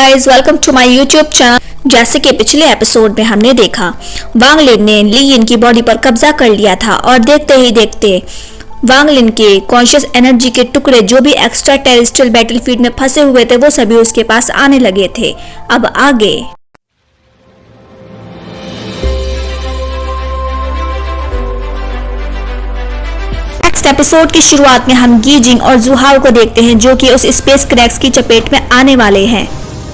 Guys, welcome to my YouTube channel. जैसे कि पिछले एपिसोड में हमने देखा, वांग लिन ने ली यिन की बॉडी पर कब्जा कर लिया था और देखते ही देखते वांग लिन के कॉन्शियस एनर्जी के टुकड़े जो भी एक्स्ट्रा टेरेस्ट्रियल बैटलफील्ड में फंसे हुए थे वो सभी उसके पास आने लगे थे। अब आगे नेक्स्ट एपिसोड की शुरुआत में हम गी जिंग और जू हाओ को देखते हैं जो कि उस स्पेस क्रैक्स की चपेट में आने वाले हैं।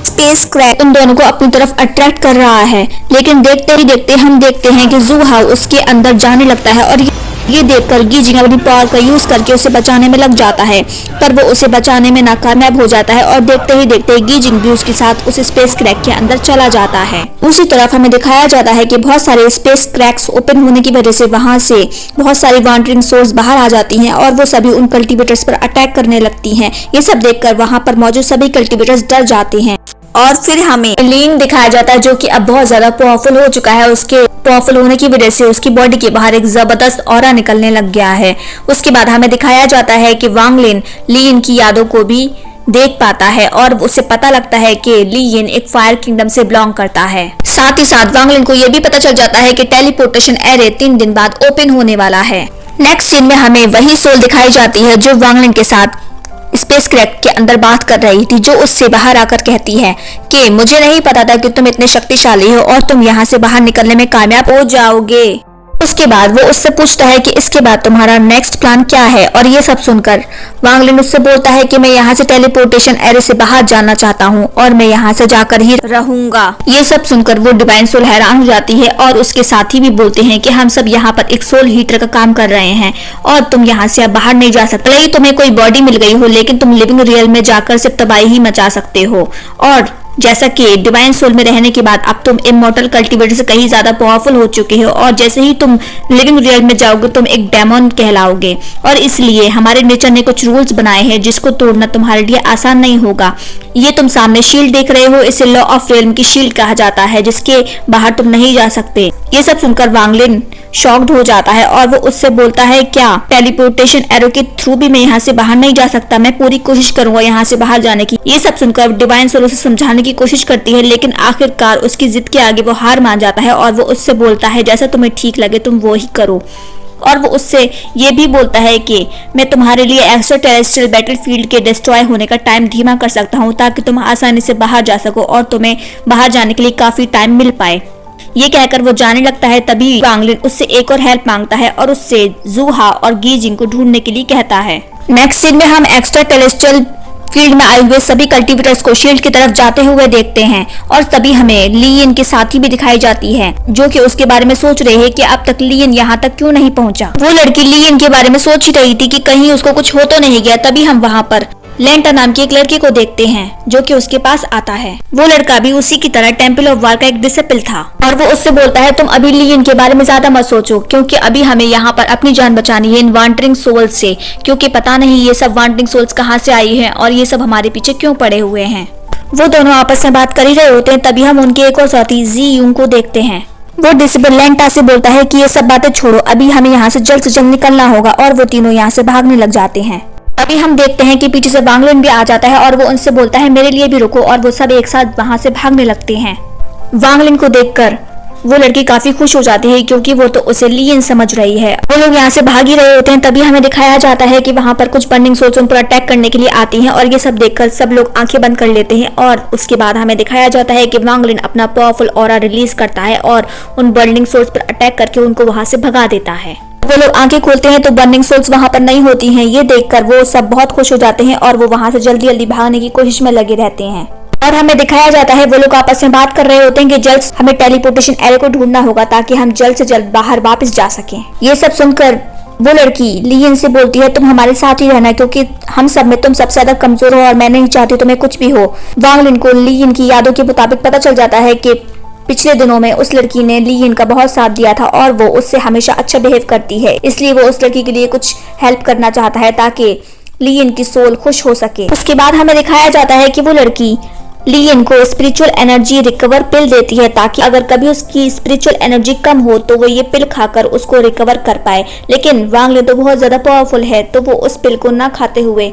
स्पेस क्रैक उन दोनों को अपनी तरफ अट्रैक्ट कर रहा है, लेकिन देखते ही देखते हम देखते हैं कि जू हाओ उसके अंदर जाने लगता है और ये देखकर गी जिंग अपनी पावर का यूज करके उसे बचाने में लग जाता है, पर वो उसे बचाने में नाकामयाब हो जाता है और देखते ही देखते गी जिंग भी उसके साथ उस स्पेस क्रैक के अंदर चला जाता है। उसी तरफ हमें दिखाया जाता है कि बहुत सारे स्पेस क्रैक्स ओपन होने की वजह से वहां से बहुत सारी वॉन्डरिंग सोल्स बाहर आ जाती हैं और वो सभी उन कल्टीवेटर्स पर अटैक करने लगती हैं। ये सब देखकर वहां पर मौजूद सभी कल्टीवेटर्स डर जाते हैं और फिर हमें लीन दिखाया जाता है जो कि अब बहुत ज्यादा पावरफुल हो चुका है। उसके पावरफुल होने की वजह से उसकी बॉडी के बाहर एक जबरदस्त ऑरा निकलने लग गया है। उसके बाद हमें दिखाया जाता है कि वांग लिन ली यिन की यादों को भी देख पाता है और उसे पता लगता है कि ली यिन एक फायर किंगडम से बिलोंग करता है। साथ ही साथ वांग लिन को यह भी पता चल जाता है कि टेलीपोर्टेशन एरे 3 दिन बाद ओपन होने वाला है। नेक्स्ट सीन में हमें वही सोल दिखाई जाती है जो वांग लिन के साथ स्पेस क्रैक के अंदर बात कर रही थी, जो उससे बाहर आकर कहती है कि मुझे नहीं पता था कि तुम इतने शक्तिशाली हो और तुम यहाँ से बाहर निकलने में कामयाब हो जाओगे। उसके बाद वो उससे पूछता है कि इसके बाद तुम्हारा नेक्स्ट प्लान क्या है, और ये सब सुनकर वांग लिन उससे बोलता है कि मैं यहाँ से टेलीपोर्टेशन एरे से बाहर जाना चाहता हूँ और मैं यहाँ से जाकर ही रहूंगा। ये सब सुनकर वो डिवाइन सोल हैरान हो जाती है और उसके साथी भी बोलते हैं कि हम सब यहाँ पर एक सोल हीटर का काम कर रहे हैं और तुम यहाँ से अब बाहर नहीं जा सकते। भले ही तुम्हें कोई बॉडी मिल गई हो, लेकिन तुम लिविंग रियल में जाकर सिर्फ तबाही ही मचा सकते हो। और जैसा कि डिवाइन सोल में रहने के बाद अब तुम इमॉर्टल कल्टीवेटर से कहीं ज्यादा पावरफुल हो चुके हो और जैसे ही तुम लिविंग रियल में जाओगे तुम एक डेमन कहलाओगे, और इसलिए हमारे नेचर ने कुछ रूल्स बनाए हैं जिसको तोड़ना तुम्हारे लिए आसान नहीं होगा। ये तुम सामने शील्ड देख रहे हो, इसे लॉ ऑफ रियल्म की शील्ड कहा जाता है जिसके बाहर तुम नहीं जा सकते। ये सब सुनकर वांग लिन शॉक्ड हो जाता है और वो उससे बोलता है क्या टेलीपोर्टेशन एरो के थ्रू भी मैं यहाँ से बाहर नहीं जा सकता? मैं पूरी कोशिश करूंगा यहाँ से बाहर जाने की। ये सब सुनकर डिवाइन सोल उसे समझाने की कोशिश करती है, लेकिन आखिरकार उसकी जिद के आगे वो हार मान जाता है और वो उससे बोलता है जैसा तुम्हें ठीक लगे तुम वो ही करो। और वो उससे ये भी बोलता है कि मैं तुम्हारे लिए एक्स्ट्रा टेरेस्ट्रियल बैटलफील्ड के डिस्ट्रॉय होने का टाइम धीमा कर सकता हूँ ताकि तुम आसानी से बाहर जा सको और तुम्हें बाहर जाने के लिए काफी टाइम मिल पाए। ये कहकर वो जाने लगता है। तभी वांग लिन उससे एक और हेल्प मांगता है और उससे जू हाओ और गी जिंग को ढूंढने के लिए कहता है। नेक्स्ट सीन में हम एक्स्ट्रा टेरेस्ट्रियल फील्ड में आए हुए सभी कल्टीवेटर्स को शील्ड की तरफ जाते हुए देखते हैं और तभी हमें ली यिन के साथी भी दिखाई जाती है जो कि उसके बारे में सोच रहे हैं कि अब तक ली यिन यहाँ तक क्यों नहीं पहुंचा। वो लड़की ली यिन के बारे में सोच ही रही थी कि कहीं उसको कुछ हो तो नहीं गया। तभी हम वहाँ पर लेंटा नाम की एक लड़की को देखते हैं जो कि उसके पास आता है। वो लड़का भी उसी की तरह टेंपल ऑफ वार का एक डिसिपल था और वो उससे बोलता है तुम अभी ली यिन के बारे में ज्यादा मत सोचो, क्योंकि अभी हमें यहाँ पर अपनी जान बचानी है इन वॉन्डरिंग सोल्स से, क्योंकि पता नहीं ये सब वॉन्डरिंग सोल्स कहाँ से आई है और ये सब हमारे पीछे क्यों पड़े हुए हैं। वो दोनों आपस में बात कर ही रहे होते हैं। तभी हम उनके एक और साथी जी यूंग को देखते हैं। वो डिसिपल लेंटा से बोलता है कि ये सब बातें छोड़ो, अभी हमें यहाँ से जल्द निकलना होगा, और वो तीनों यहाँ से भागने लग जाते हैं। अभी हम देखते हैं कि पीछे से वांग लिन भी आ जाता है और वो उनसे बोलता है मेरे लिए भी रुको, और वो सब एक साथ वहां से भागने लगते हैं। वांग लिन को देखकर वो लड़की काफी खुश हो जाती है क्योंकि वो तो उसे ली यिन समझ रही है। वो लोग यहाँ से भाग ही रहे होते हैं। तभी हमें दिखाया जाता है कि वहां पर कुछ बर्निंग सोल्स उन पर अटैक करने के लिए आती हैं और ये सब देखकर सब लोग आंखें बंद कर लेते हैं। और उसके बाद हमें दिखाया जाता है कि वांग लिन अपना पावरफुल ऑरा रिलीज करता है और उन बर्निंग सोल्स पर अटैक करके उनको वहां से भगा देता है। वो लोग आंखें खोलते हैं तो बर्निंग सोल्स वहां पर नहीं होती हैं। ये देखकर वो सब बहुत खुश हो जाते हैं और वो वहां से जल्दी जल्दी भागने की कोशिश में लगे रहते हैं। और हमें दिखाया जाता है वो लोग आपस में बात कर रहे होते हैं कि जल्द हमें टेलीपोर्टेशन एरे को ढूंढना होगा ताकि हम जल्द से जल्द बाहर वापस जा सकें। ये सब सुनकर वो लड़की ली यिन से बोलती है तुम हमारे साथ ही रहना, क्योंकि हम सब में तुम सबसे ज्यादा कमजोर हो और मैं नहीं चाहती तुम्हें कुछ भी हो। वांग लिन को ली यिन की यादों के मुताबिक पता चल जाता है कि पिछले दिनों में उस लड़की ने ली यिन का बहुत साथ दिया था और वो उससे हमेशा अच्छा बिहेव करती है, इसलिए वो उस लड़की के लिए कुछ हेल्प करना चाहता है ताकि ली यिन की सोल खुश हो सके। उसके बाद हमें दिखाया जाता है कि वो लड़की ली यिन को स्पिरिचुअल एनर्जी रिकवर पिल देती है ताकि अगर कभी उसकी स्पिरिचुअल एनर्जी कम हो तो वो ये पिल खाकर उसको रिकवर कर पाए। लेकिन वांग लिन तो बहुत ज्यादा पावरफुल है तो वो उस पिल को ना खाते हुए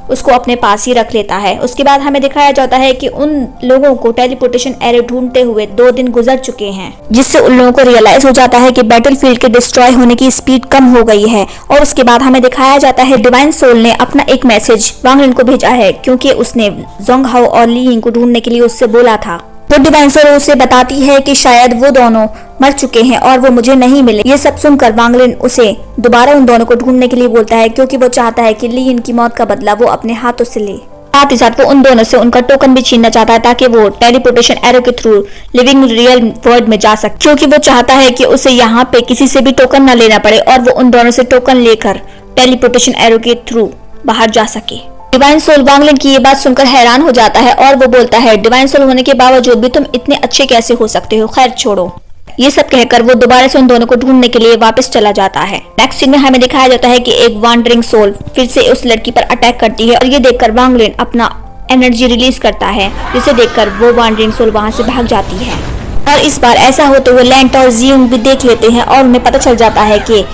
उसको अपने पास ही रख लेता है। उसके बाद हमें दिखाया जाता है कि उन लोगों को टेलीपोर्टेशन एरो ढूंढते हुए 2 दिन गुजर चुके हैं, जिससे उन लोगों को रियलाइज हो जाता है कि बैटलफील्ड के डिस्ट्रॉय होने की स्पीड कम हो गई है। और उसके बाद हमें दिखाया जाता है डिवाइन सोल ने अपना एक मैसेज वांग लिन को भेजा है, क्योंकि उसने जोंग हाओ और ली यिंग को ढूंढने के लिए उससे बोला था। वो डिवाइन सोल उसे बताती है कि शायद वो दोनों मर चुके हैं और वो मुझे नहीं मिले। ये सब सुनकर वांग लिन उसे दोबारा उन दोनों को ढूंढने के लिए बोलता है, क्योंकि वो चाहता है कि ली यिंग की मौत का बदला वो अपने हाथों से ले। साथ ही साथ वो उन दोनों से उनका टोकन भी छीनना चाहता है, ताकि वो टेलीपोर्टेशन एरो के थ्रू लिविंग रियल वर्ल्ड में जा सके, क्योंकि वो चाहता है कि उसे यहाँ पे किसी से भी टोकन न लेना पड़े और वो उन दोनों से टोकन लेकर टेलीपोर्टेशन एरो के थ्रू बाहर जा सके। डिवाइन सोल वांग लिन की ये बात सुनकर हैरान हो जाता है और वो बोलता है, डिवाइन सोल होने के बावजूद भी तुम इतने अच्छे कैसे हो सकते हो, खैर छोड़ो। ये सब कहकर वो दोबारा से उन दोनों को ढूंढने के लिए वापस चला जाता है। नेक्स्ट सीन में हमें दिखाया जाता है कि एक वांडरिंग सोल फिर से उस लड़की पर अटैक करती है और ये देखकर वांग लिन अपना एनर्जी रिलीज करता है, जिसे देखकर वो वांडरिंग सोल वहां से भाग जाती है। और इस बार ऐसा होते हुए लैंट और जियोंग भी देख लेते हैं और उन्हें पता चल जाता है कि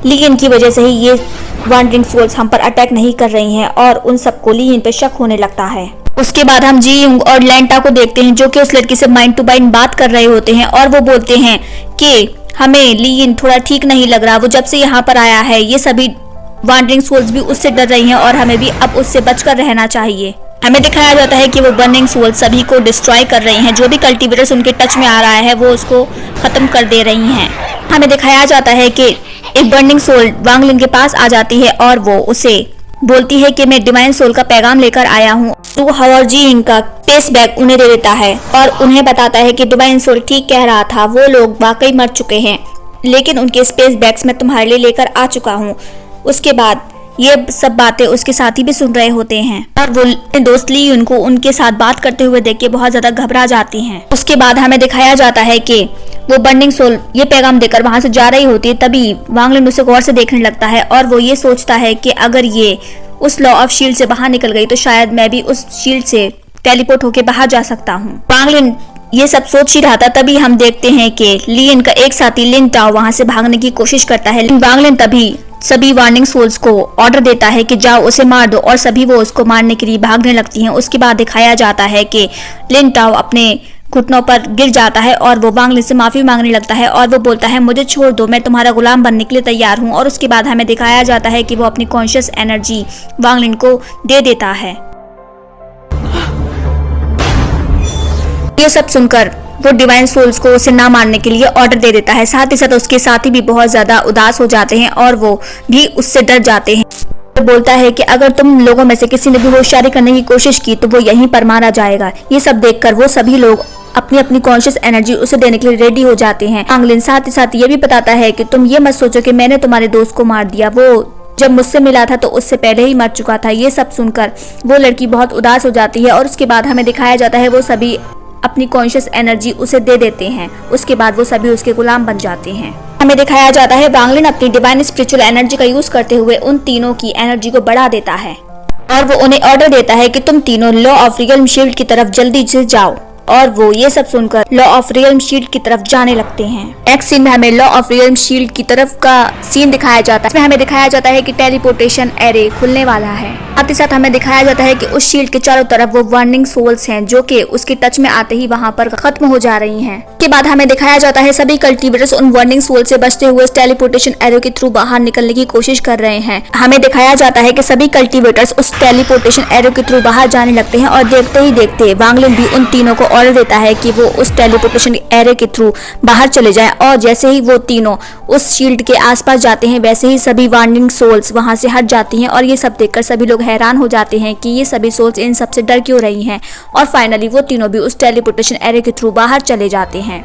ली यिन की वजह से ही ये वांडरिंग सोल्स हम पर अटैक नहीं कर रही हैं और उन सबको ली यिन पे शक होने लगता है। उसके बाद हम जियोंग और लैंटा को देखते हैं, जो कि उस लड़की से माइंड टू माइंड बात कर रहे होते हैं और वो बोलते हैं कि हमें ली यिन थोड़ा ठीक नहीं लग रहा। वो जब से यहाँ पर आया है ये सभी वांडरिंग सोल्स भी उससे डर रही हैं और हमें भी अब उससे बचकर रहना चाहिए। हमें दिखाया जाता है कि वो बर्निंग सोल्स सभी को डिस्ट्रॉय कर रही हैं, जो भी कल्टीवेटर्स उनके टच में आ रहा है वो उसको खत्म कर दे रही हैं। हमें दिखाया जाता है कि एक बर्निंग सोल वांग लिन के पास आ जाती है और वो उसे बोलती है कि मैं डिवाइन सोल का पैगाम लेकर आया हूँ। तो हावर जी इनका टेस्ट बैग उन्हें दे देता है और उन्हें बताता है कि डिवाइन सोल ठीक कह रहा था, वो लोग वाकई मर चुके हैं, लेकिन उनके स्पेस बैग्स मैं तुम्हारे लिए लेकर आ चुका हूँ। उसके बाद ये सब बातें उसके साथी भी सुन रहे होते हैं और वो दोस्त ली उनको उनके साथ बात करते हुए देख के बहुत ज्यादा घबरा जाती हैं। उसके बाद हमें दिखाया जाता है कि वो बर्निंग सोल ये पैगाम देकर वहां से जा रही होती है, तभी वांग लिन उसे गौर से देखने लगता है और वो ये सोचता है कि अगर ये उस लॉ ऑफ शील्ड से बाहर निकल गई तो शायद मैं भी उस शील्ड से टेलीपोर्ट होकर बाहर जा सकता हूँ। वांग लिन ये सब सोच ही रहा था, तभी हम देखते हैं कि ली यिन का एक साथी लिन टाओ वहां से भागने की कोशिश करता है। वांग लिन तभी सभी वार्निंग सोल्स को ऑर्डर देता है कि जाओ उसे मार दो और सभी वो उसको मारने के लिए भागने लगती हैं। उसके बाद दिखाया जाता है कि लिन टाओ अपने घुटनों पर गिर जाता है और वो वांग लिन से माफी मांगने लगता है और वो बोलता है मुझे छोड़ दो, मैं तुम्हारा गुलाम बनने के लिए तैयार हूँ। और उसके बाद हमें दिखाया जाता है कि वो अपनी कॉन्शियस एनर्जी वांग लिन को दे देता है। ये सब सुनकर वो डिवाइन सोल्स को उसे ना मारने के लिए ऑर्डर दे देता है। साथ ही साथ उसके साथी भी बहुत ज्यादा उदास हो जाते हैं और वो भी उससे डर जाते हैं। वो बोलता है कि अगर तुम लोगों में से किसी ने भी होशियारी करने की कोशिश की तो वो यहीं पर मारा जाएगा। ये सब देखकर वो सभी लोग अपनी अपनी कॉन्शियस एनर्जी उसे देने के लिए रेडी हो जाते हैं। वांग लिन साथ ही साथ ये भी बताता है कि तुम ये मत सोचो कि मैंने तुम्हारे दोस्त को मार दिया, वो जब मुझसे मिला था तो उससे पहले ही मर चुका था। ये सब सुनकर वो लड़की बहुत उदास हो जाती है और उसके बाद हमें दिखाया जाता है वो सभी अपनी कॉन्शियस एनर्जी उसे दे देते हैं। उसके बाद वो सभी उसके गुलाम बन जाते हैं। हमें दिखाया जाता है वांग लिन अपनी डिवाइन स्पिरिचुअल एनर्जी का यूज करते हुए उन तीनों की एनर्जी को बढ़ा देता है और वो उन्हें ऑर्डर देता है कि तुम तीनों लॉ ऑफ रियल्म शील्ड की तरफ जल्दी से जाओ। और वो ये सब सुनकर लॉ ऑफ रियल्म शील्ड की तरफ जाने लगते हैं। नेक्स्ट सीन में हमें लॉ ऑफ रियल्म शील्ड की तरफ का सीन दिखाया जाता है। इसमें हमें दिखाया जाता है कि टेलीपोर्टेशन एरे खुलने वाला है। साथ ही साथ हमें दिखाया जाता है कि उस शील्ड के चारों तरफ वो वार्निंग सोल्स हैं, जो कि उसके टच में आते ही वहां पर खत्म हो जा रही हैं। के बाद हमें दिखाया जाता है सभी कल्टीवेटर्स उन वार्निंग सोल से बचते हुए टेलीपोर्टेशन एरो के थ्रू बाहर निकलने की कोशिश कर रहे हैं। हमें दिखाया जाता है कि सभी कल्टीवेटर्स उस टेलीपोर्टेशन एरो के थ्रू बाहर जाने लगते हैं और देखते ही देखते वांग लिन भी उन तीनों को ऑर्डर देता है कि वो उस टेलीपोर्टेशन एरो के थ्रू बाहर चले जाएं। और जैसे ही वो तीनों उस शील्ड के आसपास जाते हैं वैसे ही सभी वार्निंग सोल्स वहां से हट जाती हैं और ये सब देखकर सभी लोग हैरान हो जाते हैं कि ये सभी सोल्स इन सबसे डर क्यों रही हैं। और फाइनली वो तीनों भी उस टेलीपोर्टेशन एरो के थ्रू बाहर चले जाते हैं।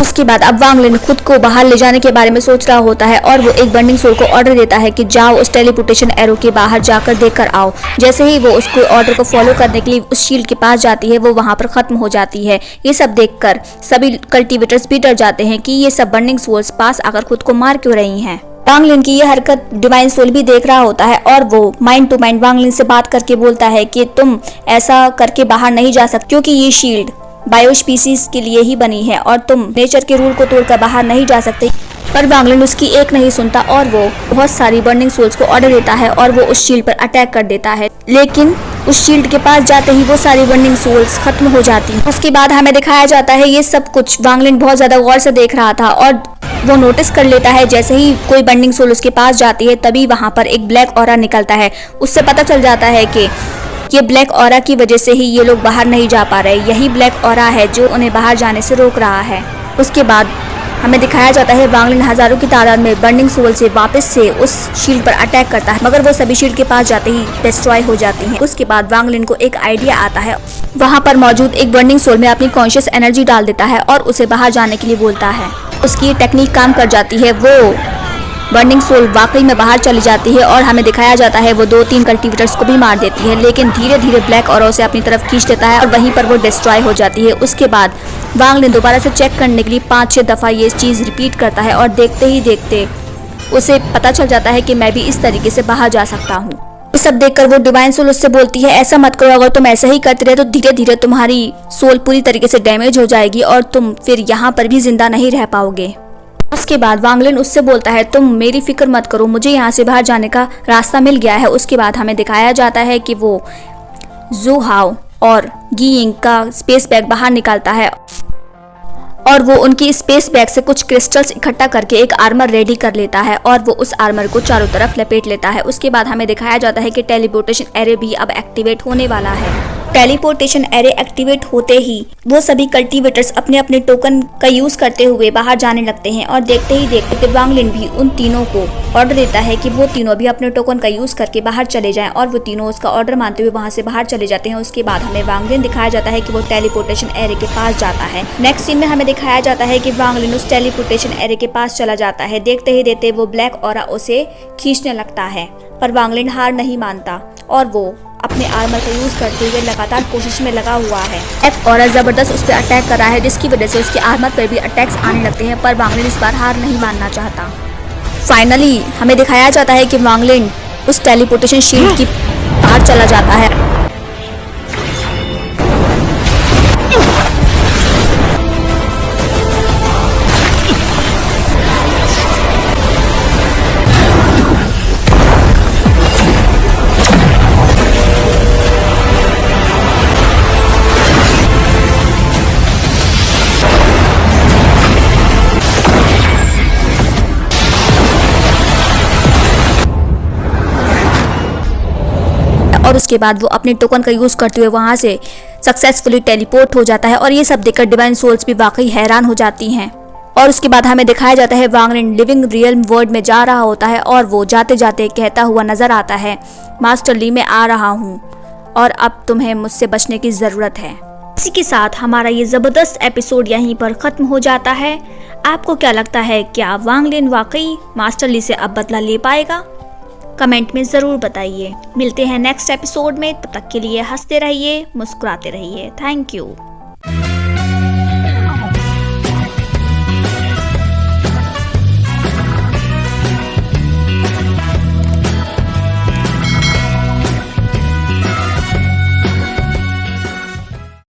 उसके बाद अब वांग लिन खुद को बाहर ले जाने के बारे में सोच रहा होता है और वो एक बर्निंग सोल को ऑर्डर देता है कि जाओ उस टेलीपोर्टेशन एरो के बाहर जाकर देखकर आओ। जैसे ही वो उसको ऑर्डर को फॉलो करने के लिए उस शील्ड के पास जाती है वो वहां पर खत्म हो जाती है। ये सब देखकर सभी कल्टीवेटर्स भी डर जाते हैं कि ये सब बर्निंग सोल्स पास आकर खुद को मार क्यों रही हैं। वांग लिन की ये हरकत डिवाइन सोल भी देख रहा होता है और वो माइंड टू माइंड वांग लिन से बात करके बोलता है कि तुम ऐसा करके बाहर नहीं जा सकते, क्योंकि ये शील्ड बायो स्पीसीज के लिए ही बनी है और तुम नेचर के रूल को तोड़कर बाहर नहीं जा सकते। पर वांगलिन उसकी एक नहीं सुनता और वो बहुत सारी बर्निंग सोल्स को ऑर्डर देता है और वो उस शील्ड पर अटैक कर देता है। लेकिन उस शील्ड के पास जाते ही वो सारी बर्निंग सोल्स खत्म हो जाती हैं। उसके बाद हमें दिखाया जाता है ये सब कुछ वांगलिन बहुत ज्यादा गौर से देख रहा था और वो नोटिस कर लेता है जैसे ही कोई बर्निंग सोल उसके पास जाती है तभी वहां पर एक ब्लैक ऑरा निकलता है। उससे पता चल जाता है कि ये ब्लैक ऑरा की वजह से ही ये लोग बाहर नहीं जा पा रहे। यही ब्लैक ऑरा है जो उन्हें बाहर जाने से रोक रहा है। उसके बाद हमें दिखाया जाता है वांगलिन हजारों की तादाद में बर्निंग सोल से वापस से उस शील्ड पर अटैक करता है, मगर वो सभी शील्ड के पास जाते ही डिस्ट्रॉय हो जाती हैं। उसके बाद वांगलिन को एक आइडिया आता है। वहां पर मौजूद एक बर्निंग सोल में अपनी कॉन्शियस एनर्जी डाल देता है और उसे बाहर जाने के लिए बोलता है। उसकी टेक्निक काम कर जाती है। वो बर्निंग सोल वाकई में बाहर चली जाती है और हमें दिखाया जाता है वो 2-3 कल्टीवेटर्स को भी मार देती है, लेकिन धीरे धीरे ब्लैक ऑरा उसे अपनी तरफ खींच लेता है और वहीं पर वो डिस्ट्रॉय हो जाती है। उसके बाद वांगलिन दोबारा से चेक करने के लिए 5-6 दफा ये चीज रिपीट करता है और देखते ही देखते उसे पता चल जाता है कि मैं भी इस तरीके से बाहर जा सकता हूँ। ये सब देखकर वो डिवाइन सोल उससे बोलती है ऐसा मत करो, अगर तुम ऐसा ही करते रहे तो धीरे धीरे तुम्हारी सोल पूरी तरीके से डैमेज हो जाएगी और तुम फिर यहाँ पर भी जिंदा नहीं रह पाओगे। उसके बाद वांगलिन उससे बोलता है तुम मेरी फिक्र मत करो, मुझे यहाँ से बाहर जाने का रास्ता मिल गया है। उसके बाद हमें दिखाया जाता है कि वो जू हाओ और गियिंग का स्पेस बैग बाहर निकालता है और वो उनकी स्पेस बैग से कुछ क्रिस्टल्स इकट्ठा करके एक आर्मर रेडी कर लेता है और वो उस आर्मर को चारों तरफ लपेट लेता है। उसके बाद हमें दिखाया जाता है कि टेलीपोर्टेशन एरे भी अब एक्टिवेट होने वाला है। टेलीपोर्टेशन एरे एक्टिवेट होते ही वो सभी कल्टीवेटर्स अपने अपने टोकन का यूज करते हुए बाहर जाने लगते हैं और देखते ही देखते वांगलिन भी उन तीनों को ऑर्डर देता है कि वो तीनों भी अपने टोकन का यूज करके बाहर चले जाएं और वो तीनों उसका ऑर्डर मानते हुए वहां से बाहर चले जाते हैं। उसके बाद हमें वांगलिन दिखाया जाता है कि वो टेलीपोर्टेशन एरे के पास जाता है। नेक्स्ट सीन में हमें दिखाया जाता है कि वांगलिन उस टेलीपोर्टेशन एरे के पास चला जाता है। देखते ही देखते वो ब्लैक ऑरा उसे खींचने लगता है, पर वांगलिन हार नहीं मानता और वो अपने आर्मर का यूज करते हुए लगातार कोशिश में लगा हुआ है। ब्लैक ऑरा जबरदस्त उस पर अटैक कर रहा है जिसकी वजह से उसके आर्मर पर भी अटैक्स आने लगते हैं, पर वांगलिन इस बार हार नहीं मानना चाहता। फाइनली हमें दिखाया जाता है कि वांगलिन उस टेलीपोर्टेशन शील्ड की पार चला जाता है। और उसके बाद वो अपने टोकन का यूज करते हुए वहां से सक्सेसफुली टेलीपोर्ट हो जाता है और ये सब देखकर डिवाइन सोल्स भी वाकई हैरान हो जाती हैं। और उसके बाद हमें दिखाया जाता है वांगलिन लिविंग रियल वर्ल्ड में जा रहा होता है और वो जाते जाते कहता हुआ नजर आता है मास्टर ली मैं आ रहा हूँ और अब तुम्हें मुझसे बचने की जरूरत है। इसी के साथ हमारा ये जबरदस्त एपिसोड यहीं पर खत्म हो जाता है। आपको क्या लगता है, क्या वांगलिन वाकई मास्टर ली से अब बदला ले पाएगा? कमेंट में जरूर बताइए। मिलते हैं नेक्स्ट एपिसोड में, तब तक के लिए हंसते रहिए, मुस्कुराते रहिए। Thank you.